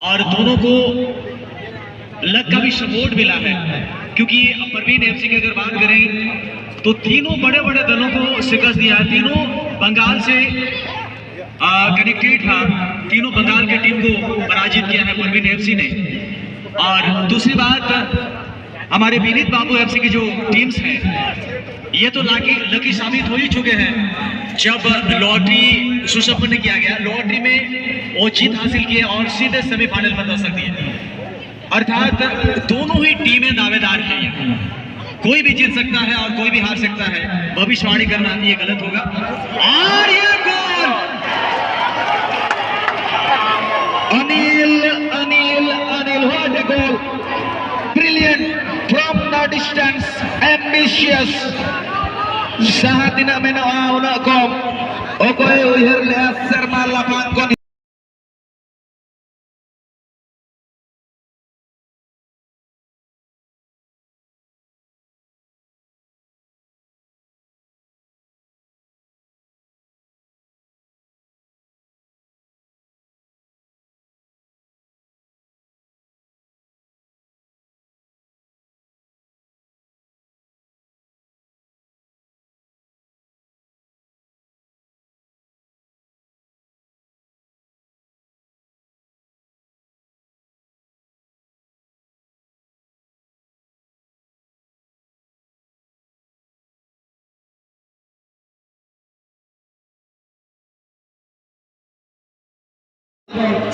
और दोनों को लक का भी सपोर्ट मिला है, क्योंकि परवीन एफसी की अगर बात करें तो तीनों बड़े बड़े दलों को शिकस्त दिया है। तीनों बंगाल से कनेक्टेड था, तीनों बंगाल की टीम को पराजित किया है परवीन एफसी ने। और दूसरी बात, हमारे विनीत बाबू एफसी की जो टीम्स हैं ये तो लकी साबित हो ही चुके हैं। जब लॉटरी सुसंपन्न किया गया, लॉटरी में वो जीत हासिल किए और सीधे सेमीफाइनल में दस्तक दिए। अर्थात दोनों ही टीमें दावेदार हैं, कोई भी जीत सकता है और कोई भी हार सकता है। भविष्यवाणी करना ये गलत होगा। और ये goal Anil Anil Anil what a goal, brilliant from the distance, ambitious. Sa namin na ko okoy uhir le serma lapang ko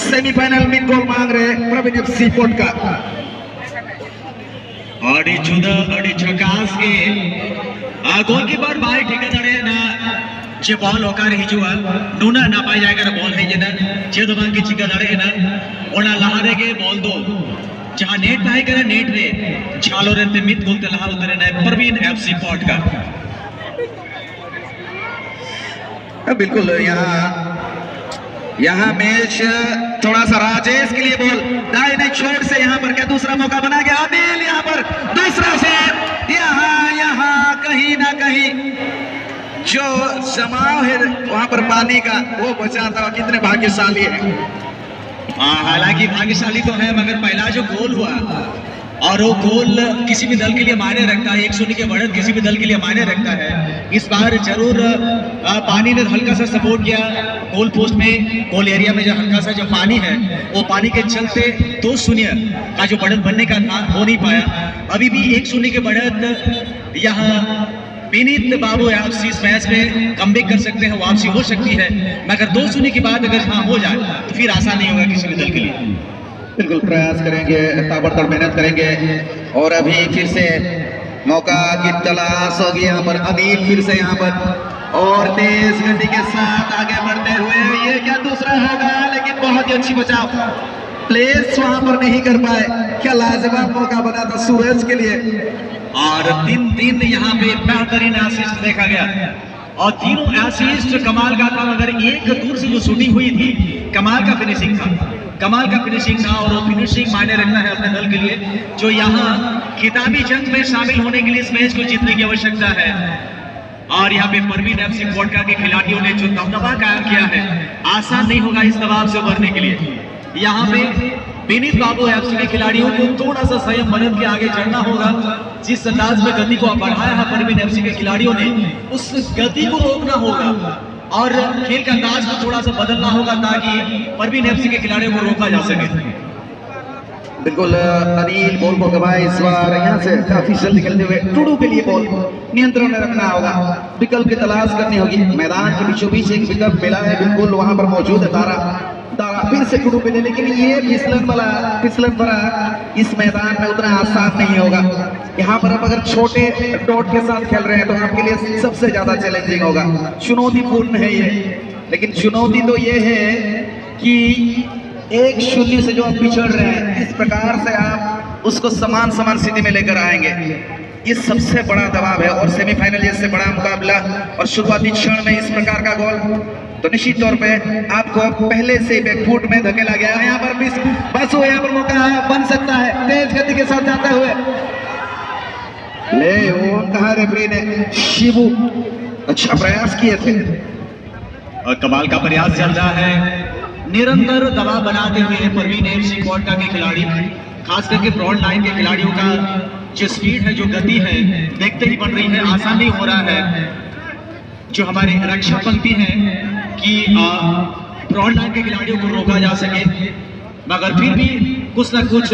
semifinal में गोल मांग रहे प्रवीण एफसी पोर्ट का। अड़ी जुदा अड़ी झकास के गोलकीपर भाई ठेकेदारे ना जे बॉल होकर हिजुआ नूना ना पाई जाएगा ना बॉल है जे ना जे दबान की ठेकेदारे ना ओना लहारे के बॉल दो जहां नेट पाए करे नेट रे छालो रे ते मित गोलते लहा उतरे ना प्रवीण एफसी पोर्ट का। बिल्कुल यहाँ मैच थोड़ा सा राजेश के लिए बॉल दाहिने छोर से यहाँ पर क्या दूसरा मौका बना गया अनिल, यहाँ पर दूसरा से यहाँ कहीं ना कहीं जो जमाव है वहां पर पानी का वो बचा था। कितने भाग्यशाली है। हालांकि भाग्यशाली तो है, मगर पहला जो गोल हुआ और वो गोल किसी भी दल के लिए मायने रखता है, 1-0 के बढ़त किसी भी दल के लिए मायने रखता है। इस बार जरूर पानी ने हल्का सा सपोर्ट किया गोल पोस्ट में, गोल एरिया में जो हल्का सा जो पानी है वो पानी के चलते 2-0 का जो बढ़त बनने का था हो नहीं पाया। अभी भी 1-0 के बढ़त यहाँ विनीत बाबू एफसी इस मैच में कमबैक कर सकते हैं, वापसी हो सकती है, मगर 2-0 के बाद अगर हाँ हो जाए तो फिर आसान नहीं होगा किसी भी दल के लिए। बिल्कुल प्रयास करेंगे, ताबड़तोड़ मेहनत करेंगे। और अभी फिर से मौका की तलाश होगी यहाँ पर अनिल, फिर से यहाँ पर और तेज गति के साथ आगे बढ़ते हुए ये क्या दूसरा होगा, लेकिन बहुत ही अच्छी बचाव, प्लेस वहां पर नहीं कर पाए। क्या लाजवाब मौका बना था सूरज के लिए। और 3-3 यहाँ पे बेहतरीन असिस्ट देखा गया और तीनों असिस्ट कमाल का था, मगर एक दूर से जो शूटिंग हुई थी कमाल का फिनिशिंग था, कमाल का फिनिशिंग था। और वो फिनिशिंग मायने रखना है अपने दल के लिए, जो यहाँ खिताबी जंग में शामिल होने के लिए इस मैच को जीतने की आवश्यकता है। और यहाँ पे परवीन एफसी कोटका के खिलाड़ियों ने जो दबदबा कायम किया है, आसान नहीं होगा इस दबाव से उभरने के लिए। यहाँ पे विनीत बाबू एफसी के खिलाड़ियों को थोड़ा सा संयम बरत के आगे चढ़ना होगा। जिस अंदाज में गति को बढ़ाया है परवीन एफसी के खिलाड़ियों ने, उस गति को रोकना होगा और खेल का अंदाज को थोड़ा सा बदलना होगा ताकि परवीन एफसी के खिलाड़ियों को रोका जा सके। बिल्कुल अनिल बॉल को गवाए इस बार, यहाँ से काफी जल्द निकलते हुए टुडू के लिए बॉल नियंत्रण में रखना होगा, विकल्प की तलाश करनी होगी। मैदान के बीचों बीच एक विकल्प मिला है, बिल्कुल वहां पर मौजूद है तारा फिर से टुडू पे, लेकिन ये फिसलन वाला इस मैदान में उतना आसान नहीं होगा। यहाँ पर आप अगर छोटे डॉट के साथ खेल रहे हैं तो आपके लिए सबसे ज्यादा चैलेंजिंग होगा, चुनौतीपूर्ण है ये। लेकिन चुनौती तो ये है कि 1-0 से जो आप पिछड़ रहे हैं, इस प्रकार से आप उसको समान स्थिति में लेकर आएंगे, ये सबसे बड़ा दबाव है। और सेमीफाइनल जैसे बड़ा मुकाबला और शुरुआती क्षण में इस प्रकार का गोल, तो निश्चित तौर पे आपको पहले से बैकफुट में धकेला गया है। यहाँ पर बस वो यहाँ पर मौका बन सकता है, तेज गति के साथ जाते हुए ले वो कहा रेफरी ने शिबू अच्छा प्रयास किए थे और कमाल का प्रयास चल रहा है। निरंतर दबाव बनाते हुए परवीन एफसी कोटा के खिलाड़ी, खास करके फ्रंट लाइन के खिलाड़ियों का जो स्पीड है, जो गति है, देखते ही बढ़ रही है। आसान नहीं हो रहा है जो हमारे रक्षा पंक्ति है कि फ्रंट लाइन के खिलाड़ियों को रोका जा सके, मगर फिर भी कुछ ना कुछ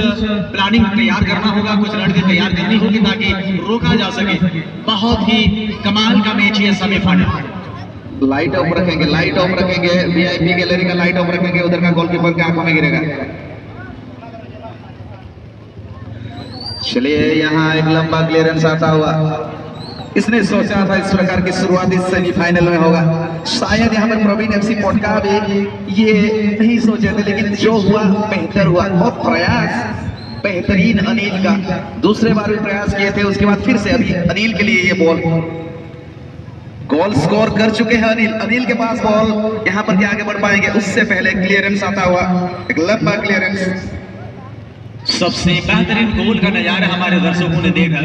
प्लानिंग तैयार करना होगा, कुछ रणनीति तैयार करनी होगी ताकि रोका जा सके। बहुत ही कमाल का मैच है सेमीफाइनल। लाइट ऑफ रखेंगे, लाइट ऑफ रखेंगे, वीआईपी गैलरी का लाइट ऑफ रखेंगे, उधर का गोलकीपर के आंखों में गिरेगा। चलिए यहाँ एक लंबा क्लियरेंस आता हुआ, इसने सोचा था इस प्रकार की शुरुआत इस सेमीफाइनल में होगा, शायद यहाँ पर प्रवीण एफसी कोटा भी ये नहीं सोचे थे, लेकिन जो हुआ बेहतर हुआ। और प्रयास बेहतरीन अनिल का, दूसरे बार भी प्रयास किए थे, उसके बाद फिर से अभी अनिल के लिए ये बॉल, गोल स्कोर कर चुके हैं अनिल। अनिल के पास बॉल, यहाँ पर क्या आगे बढ़ पाएंगे, उससे पहले क्लियरेंस आता हुआ, एक लंबा क्लियरेंस। सबसे बेहतरीन गोल का नजारा हमारे दर्शकों ने देखा।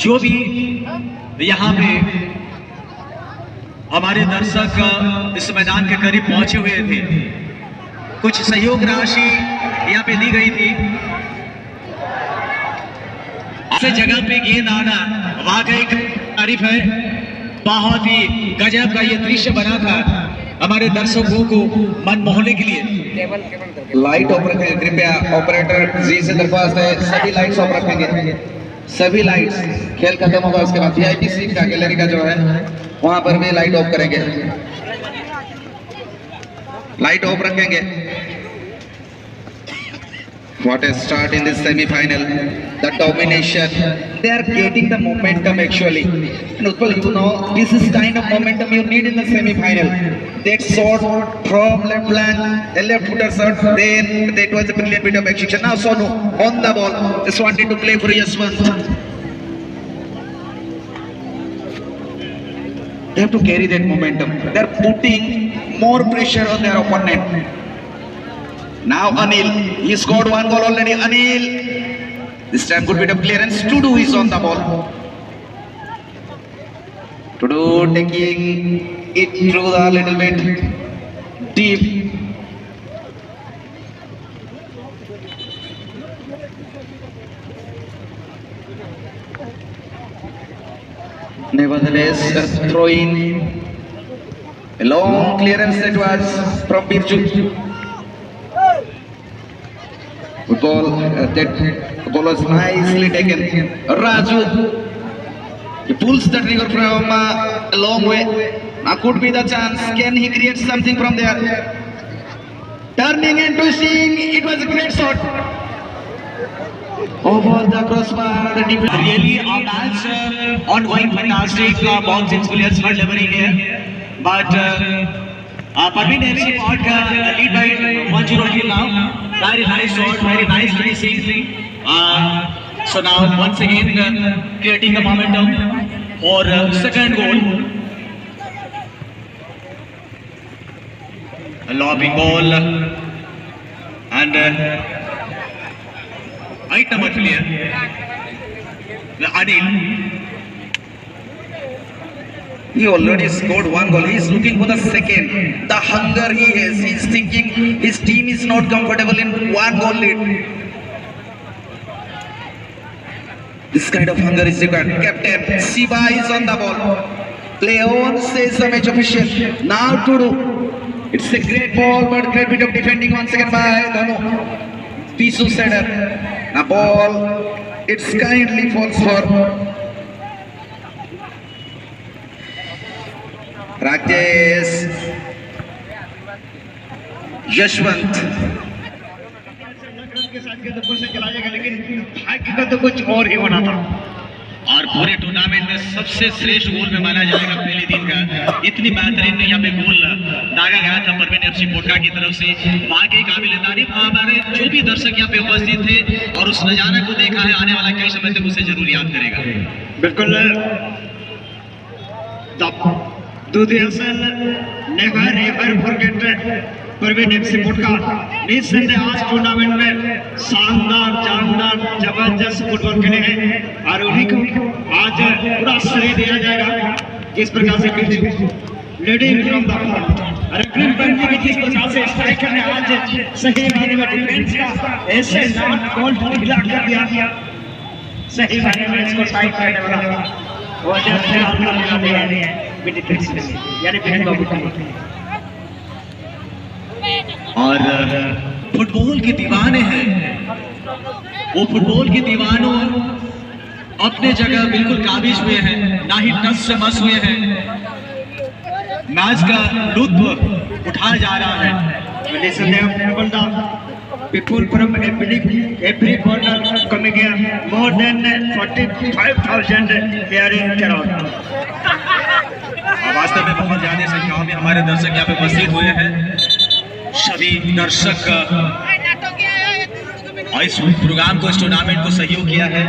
जो भी यहाँ पे हमारे दर्शक इस मैदान के करीब पहुंचे हुए थे, कुछ सहयोग राशि यहाँ पे दी गई थी। ऐसे जगह पे गेंद आना वाकई तारीफ है। बहुत ही गजब का ये दृश्य बना था हमारे दर्शकों को मन मोहने के लिए। लाइट ऑफ रखेंगे कृपया, ऑपरेटर जी से दरख्वास्त है, सभी लाइट्स ऑफ रखेंगे, सभी लाइट्स। खेल खत्म होगा उसके बाद वीआईपी सीट का गैलरी का जो है वहां पर भी लाइट ऑफ करेंगे, लाइट ऑफ रखेंगे। What a start in this semi-final! The domination. They are getting the momentum actually. And Utpal, you know, this is kind of momentum you need in the semi-final. That shot from left flank, a left-footer shot. Then that was a brilliant bit of execution. Now Sonu on the ball, just wanted to play for Yashwant. They have to carry that momentum. They are putting more pressure on their opponent. Now Anil, he scored one goal already. Anil, this time good bit of clearance. Tudu is on the ball. Tudu taking it through the little bit deep. Nevertheless, throw in a long clearance that was from Birju. Ball, that ball was nicely taken. Raju, he pulls the trigger from a long way. Now could be the chance. Can he create something from there? Turning and twisting. It was a great shot. Over the crossbar. The really a match ongoing, fantastic. Both teams players were delivering here, but Parveen FC Kotta lead by 1-0 till now. Very nice shot, very nice finishing. So now once again creating the momentum for second goal. A lobbing ball and right number player, Anil. He already scored one goal. He is looking for the second. The hunger he has. He is thinking his team is not comfortable in one goal lead. This kind of hunger is required. Captain Siba is on the ball. Play on, says the match official. Now Tudu. It's a great ball, but great bit of defending once again by Dhanu. Pisu Seder. The ball, it's kindly falls for Rajesh Yashwant. लेकिन भाग्य का तो कुछ और ही होना था, और पूरे टूर्नामेंट में सबसे श्रेष्ठ गोल में माना जाएगा पहले दिन का। इतनी बेहतरीन यहाँ पे गोल दागा गया था परवीन एफसी कोटा की तरफ से, वाकई काबिल तारीफ। हमारे जो भी दर्शक यहाँ पे उपस्थित थे और उस नजारा को देखा है, आने वाला कई समय तक उसे जरूर याद करेगा। बिल्कुल never ever forget Parveen FC Kota. निस्संदेह आज टूर्नामेंट में शानदार जानदार जबरदस्त फुटबॉल खेले हैं और उन्हीं को आज पूरा श्रेय दिया जाएगा। जिस प्रकार से leading from the front. Referee पंजी की जिस प्रकार से स्ट्राइकर ने आज सही मायने में डिफेंस का ऐसे नॉट बॉल ढीला कर दिया, सही मायने में इसको टाइट करने वाला वो जैसे आपने लगा दिया है विनीत से, यानी विनीत बाबू का। और फुटबॉल के दीवाने हैं, वो फुटबॉल के दीवानों अपने जगह बिल्कुल काबिज हुए हैं, ना ही टस से मस हुए हैं। मैच का लुत्फ उठाया जा रहा है। People from every corner coming here, more than 45,000 here in Kerala. वास्तव में बहुत ज्यादा संख्या में हमारे दर्शक यहाँ पे उपस्थित हुए हैं। सभी दर्शक इस प्रोग्राम को, इस टूर्नामेंट को सहयोग किया है,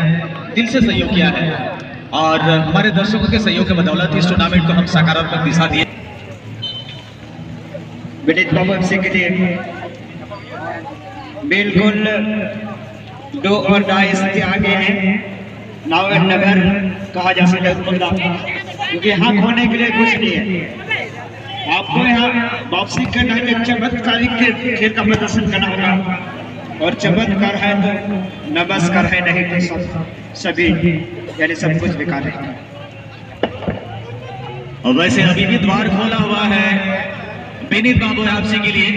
दिल से सहयोग किया है, और हमारे दर्शकों के सहयोग के बदौलत इस टूर्नामेंट को हम सकारात्मक दिशा दिए। विनीत बाबू एफसी के लिए बिल्कुल दो और डाई स्थिति आगे हैं। नाव नगर कहा जा सकता है, क्योंकि यहाँ खोने के लिए कुछ नहीं है। आपको यहाँ वापसी करना है, चमत्कारिक खेल का प्रदर्शन करना होगा, और चमत्कार है तो नमस्कार है, नहीं तो सभी यानी सब कुछ बेकार है। और वैसे अभी भी द्वार खोला हुआ है विनीत बाबू आपसी के लिए।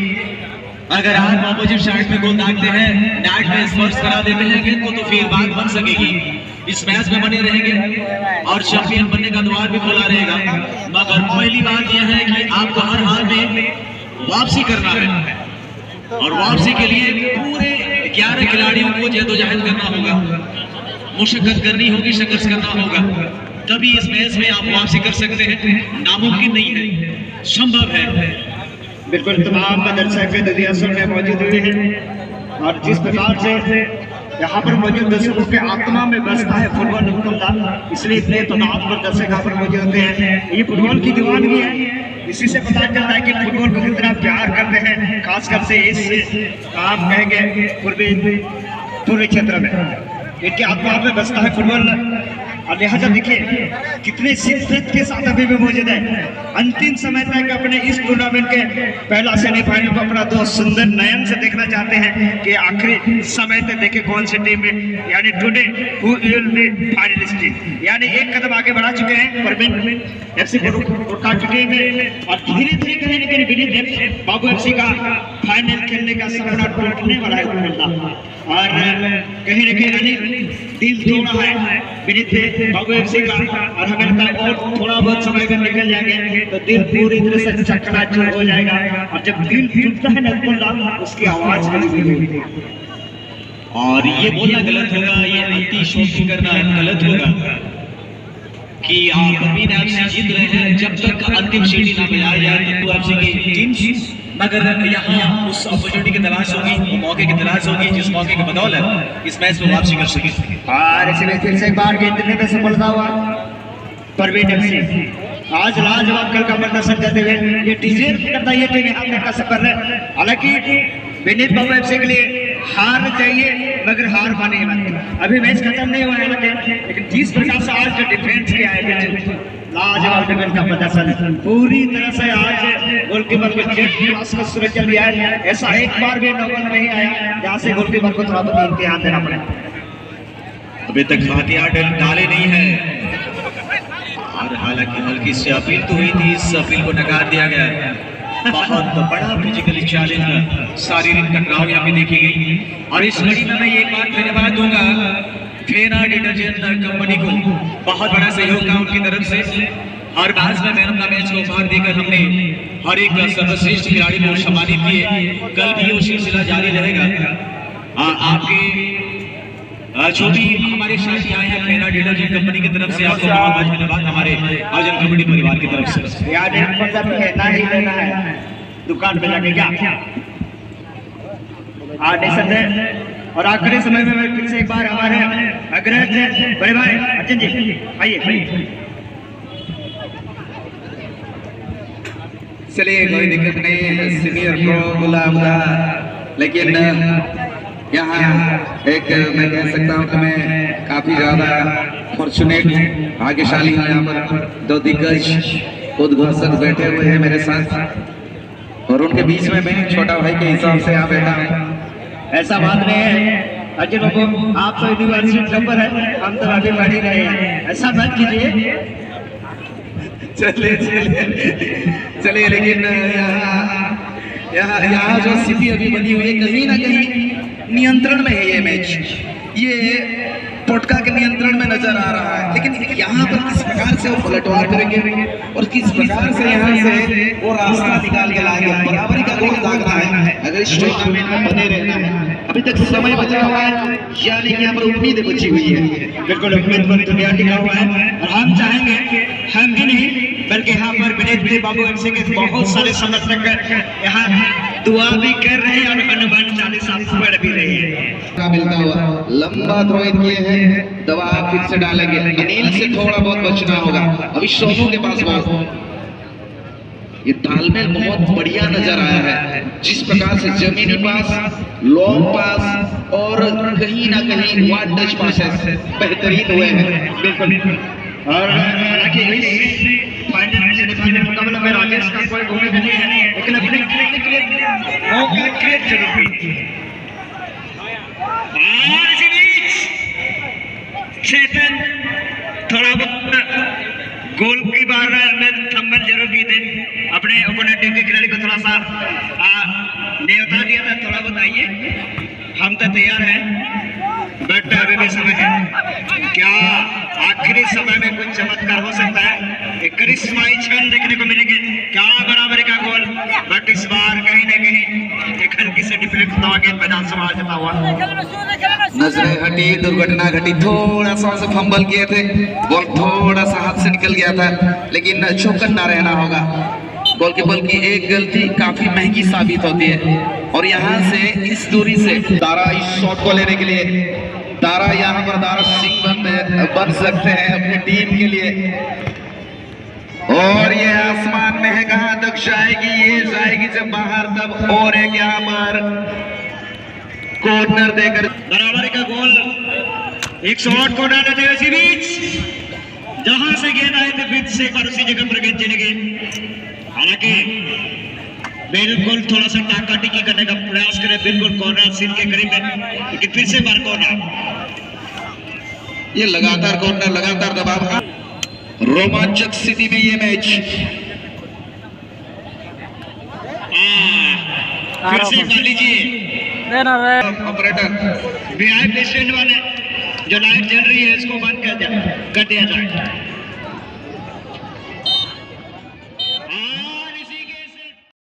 अगर आप ऑपोजिट साइड में गोल दागते हैं, नेट में स्पर्श करा देते हैं गेंद को, तो फिर बात बन सकेगी। इस मैच में बने रहेंगे और चैंपियन बनने का द्वार भी खुला रहेगा। मगर पहली बात यह है कि आपको हर हाल में वापसी करना है, और वापसी के लिए पूरे 11 खिलाड़ियों को जद्दोजहद करना होगा, मुशक्कत करनी होगी, संघर्ष करना होगा, तभी इस मैच में आप वापसी कर सकते हैं। नामुमकिन नहीं है, संभव है। बिल्कुल तमाम दर्शक दिव्यासन में मौजूद हुए हैं, और जिस प्रकार से यहाँ पर मौजूद दर्शकों के आत्मा में बसता है फुटबॉल का, इसलिए इतने तमाम दर्शक यहाँ पर मौजूद होते हैं। ये फुटबॉल की दीवानगी है, इसी से पता चलता है कि फुटबॉल को कितना प्यार करते हैं, खासकर से इस आप कहेंगे पूर्वी क्षेत्र में इनके आत्मा में बसता है फुटबॉल। और लिहाजा देखिए कितने शिद्दत के साथ अभी भी मौजूद है। अंतिम समय तक अपने इस टूर्नामेंट के पहला सेमीफाइनल को अपना दोस्त सुंदर नयन से देखना चाहते हैं कि आखिरी समय तक देखे कौन सी टीम में, यानी today who will be finalist, यानी एक कदम आगे बढ़ा चुके हैं परवीन एफसी कोटा की टीम में, और धीरे धीरे कहीं न कहीं विनीत बाबू एफसी का फाइनल खेलने का सपना टूटने वाला है। और कहीं न कहीं दिल तोड़ा है विनीत बाबू एफसी का, और हमें लगता है और थोड़ा बहुत समय में निकल जाएंगे तो दिल पूरी तरह से चकनाचूर हो जाएगा। और जब दिल टूटता है ना, उसकी आवाज नहीं, और ये बोलना गलत होगा, ये अंति शोध करना गलत होगा कि आप परवीन एफसी जीत रहे हैं जब तक अंतिम सीढ़ी ना मिलाया जाए तो एफसी की टीम। मगर यहाँ उस अपॉर्चुनिटी की तलाश होगी, वो मौके की तलाश होगी जिस मौके की बदौलत इस मैच में वापसी कर सके। और इसमें फिर से एक बार जीतने में सफलता हुआ परवीन एफसी। आज लाजवाब खेल का प्रदर्शन करते हुए ये डिजर्व करता है, ये टीम यहाँ का सफर है। हालांकि विनीत बाबू एफसी के लिए हार चाहिए, मगर हार माने मत। अभी मैच खत्म नहीं हुआ है, लेकिन जिस प्रकार से आज जो डिफेंस किया है, लाजवाब डिफेंस का प्रदर्शन पूरी तरह से आज गोलकीपर को जेट क्लास का सुरक्षा दिया है। ऐसा एक बार भी नौबत नहीं आया जहाँ से गोलकीपर को थोड़ा बहुत इम्तिहान देना पड़े। अभी तक हथियार डाले नहीं है, और हालांकि हल्की सी अपील तो हुई थी, इस अपील को नकार दिया गया। बहुत बड़ा फिजिकली चैलेंज, शारीरिक टकराव यहाँ पे देखी गई। और इस घड़ी में मैं एक बार धन्यवाद दूंगा फेना डिटर्जेंट कंपनी को, बहुत बड़ा सहयोग था उनकी तरफ से। हर मैच में मैन ऑफ द मैच को उपहार देकर हमने हर एक सर्वश्रेष्ठ खिलाड़ी को सम्मानित किए। कल भी वो सिलसिला जारी रहेगा। आपके जो भी हमारे साथी आए हैं फेना डिटर्जेंट कंपनी की तरफ से आपको बहुत बहुत धन्यवाद, हमारे आयोजन कमेटी परिवार की तरफ से। याद है मतलब कहना ही लेना है दुकान पे जाके क्या और आखिरी समय में फिर से एक बार हमारे अग्रज बड़े भाई अर्जुन जी आइए। चलिए कोई दिक्कत नहीं है, सीनियर प्रो बुला, लेकिन यहाँ एक मैं कह सकता हूँ कि मैं काफी ज्यादा फॉर्चुनेट भाग्यशाली हूँ। यहाँ पर दो दिग्गज उद्घोषक बैठे हुए हैं मेरे साथ और उनके बीच में मैं छोटा भाई के हिसाब से यहाँ बैठा हूँ। ऐसा बात नहीं है अजय बाबू, आप तो यूनिवर्सिटी टॉपर है, हम तो अभी पढ़ ही रहे हैं, ऐसा मत कीजिए। चलिए लेकिन यहाँ जो स्थिति अभी बनी हुई है कहीं ना कहीं नियंत्रण में है ये मैच, ये टोटका के नियंत्रण में नजर आ रहा है। लेकिन यहाँ पर किस प्रकार से वो पलटवार करेंगे और किस प्रकार से यहाँ से वो रास्ता निकाल के लाएंगे, बराबरी का गोल दागना है अगर इस टूर्नामेंट में बने रहना है। अभी तक समय बचा हुआ है, यानी कि यहाँ पर उम्मीद बची हुई है। बिल्कुल उम्मीद पर दुनिया टिका हुआ है और हम चाहेंगे, हम ही नहीं बल्कि यहाँ पर विनेश बाबू एमसी के बहुत सारे समर्थक यहाँ दुआ भी कर रहे हैं और अनुमान 40 पढ़ भी रहे हैं। मिलता हुआ लंबा थ्रो किए हैं, दवा फिर से डालेंगे। अनिल से थोड़ा बहुत बचना होगा, अभी सोनू के पास बहुत ये तालमेल बहुत बढ़िया नजर आया है। जिस प्रकार से जमीनी पास, लॉन्ग पास और कहीं ना कहीं वाइड टच पासेस बेहतरीन हुए हैं। बिल्कुल और हालांकि फाइनल सेमीफाइनल मुकाबले में राजेश का कोई भूमिका नहीं है, लेकिन अपने मौका क्रिएट जरूर कीजिए। और इसी बीच चेतन थोड़ा बहुत गोल की बार में थंबल जरूर की थे, अपने ओपोनेंट टीम के खिलाड़ी को थोड़ा सा न्योता दिया था, थोड़ा बताइए। हम तो तैयार हैं बट अभी भी समय है, क्या आखिरी समय में कुछ चमत्कार हो सकता है, एक करिश्माई क्षण देखने को मिलेंगे, क्या बराबरी का गोल, बट इस बार कहीं ना कहीं एक हल्की से डिफलेक्ट हुआ गेंद मैदान से बाहर जाता हुआ। नजरें हटी, दुर्घटना घटी, थोड़ा सा फंबल किए थे, बॉल थोड़ा सा हाथ से निकल गया था, लेकिन चौकन्ना रहना होगा। गोलकीपर की एक गलती काफी महंगी साबित होती है और यहाँ से इस दूरी से तारा इस शॉट को लेने के लिए, तारा यहाँ पर दारा सिंह बन सकते हैं अपनी टीम के लिए। और ये आसमान में है, कहाँ तक जाएगी, ये जाएगी जब बाहर तब। और एक यहाँ पर कॉर्नर देकर बराबरी का गोल, एक शॉट कॉर्नर देते हुए इसी बीच जहां से गेंद आए थे फिर से एक बार उसी जगह पर गेंद चली गई। हालांकि बिल्कुल थोड़ा सा टाका टिकी करने का प्रयास करें, बिल्कुल कॉर्नर सीन के करीब है, लेकिन फिर से बार कॉर्नर, ये लगातार कॉर्नर, लगातार दबाव, रोमांचक स्थिति में ये मैच। फिर से कर लीजिए ऑपरेटर वीआईपी स्टैंड वाले जो लाइट जल रही है इसको बंद कर दिया जाए।